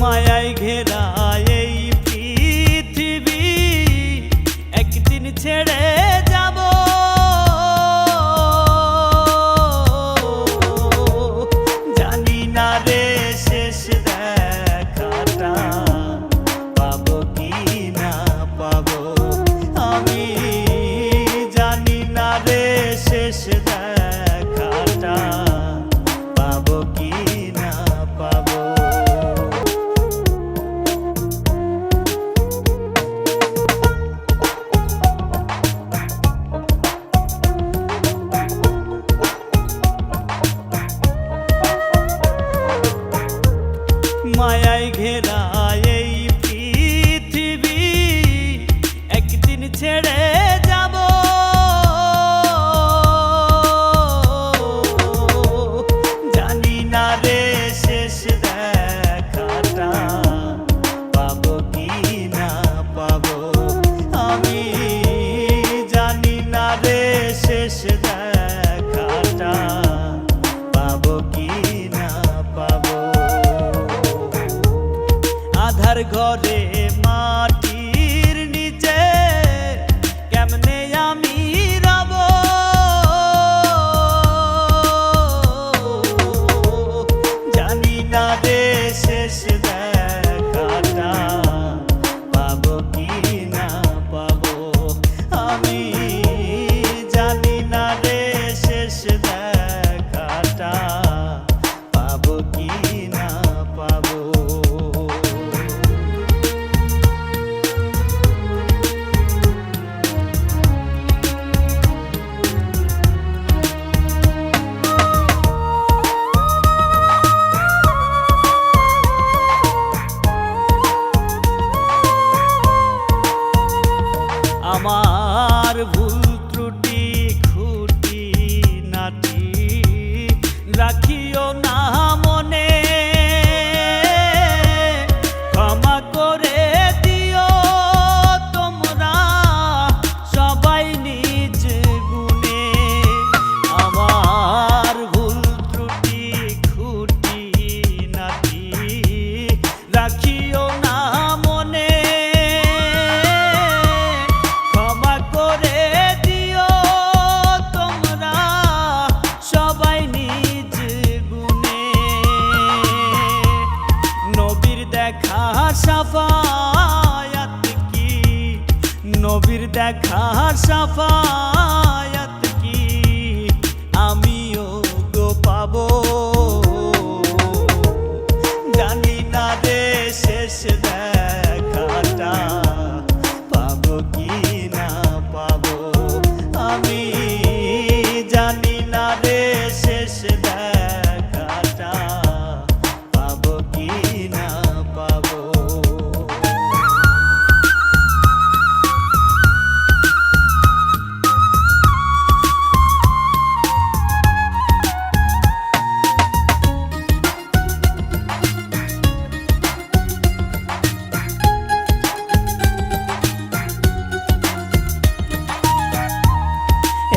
মায়ায় ঘেরা এই পৃথিবী একদিন ছেড়ে যাব। জানি না রে শেষ দেখাটা পাবো কি না পাবো, আমি জানি না রে শেষ দেখাটা পাবো কি না পাবো। মায়ায় ঘেরা এই পৃথিবী একদিন ছেড়ে যাব। জানি না রে শেষ দেখাটা পাবো কি না পাবো, আমি জানি না রে শেষ দেখাটা পাবো কি না পাবো। আধার ঘরে মাটির নিচে কেমনে আমি রব। জানি না রে শেষ দেখাটা পাবো কি না পাবো, আমি জানি না রে শেষ দেখাটা পাবো কি না পাবো। আমার ভুল ত্রুটি খুঁটি নাটি রাখিও না মনে, ক্ষমা করে দিও তোমরা সবাই নিজ গুণে। আমার ভুল ত্রুটি খুঁটি নাটি রাখিও না মনে, ক্ষমা করে দিও তোমরা সবাই নিজ গুণে। নবীর দেখা সাফায়াত কি, নবীর দেখা সাফায়াত কি আমিও গো পাবো। জানি না রে শেষ দেখাটা পাবো কি না পাবো, আমি জানি না রে শেষ দেখাটা পাবো কি না পাবো।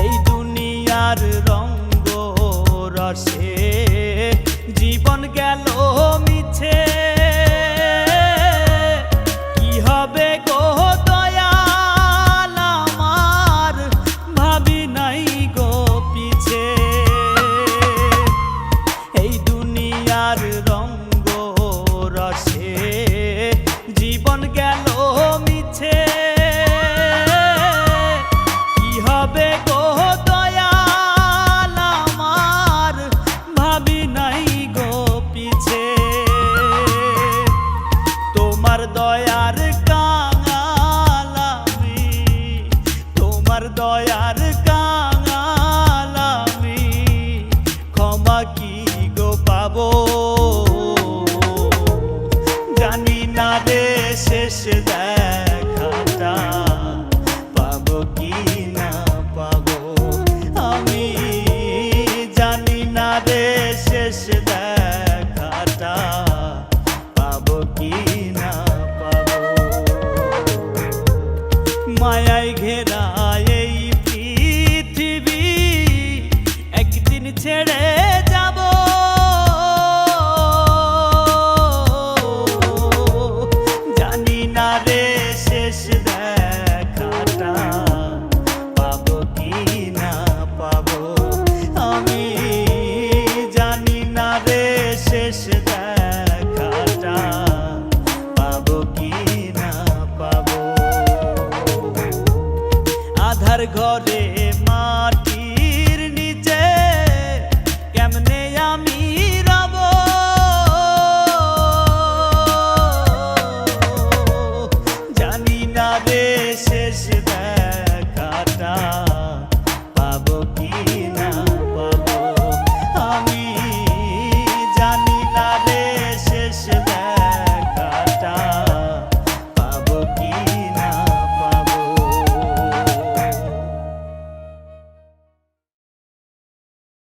এই দুনিয়ার রঙ্গ রসে জীবন গেল মিছে, কি হবে গো দয়াল আমার ভাবি নাই গো পিছে। এই দুনিয়ার রঙ্গ রসে জীবন গেল মিছে, কি হবে গো দয়াল আমার ভাবি নাই গো পিছে। তোমার দয়ার কাঙাল আমি, তোমার দয়ার কাঙাল আমি, ক্ষমা কি গো পাবো। জানি না রে শেষ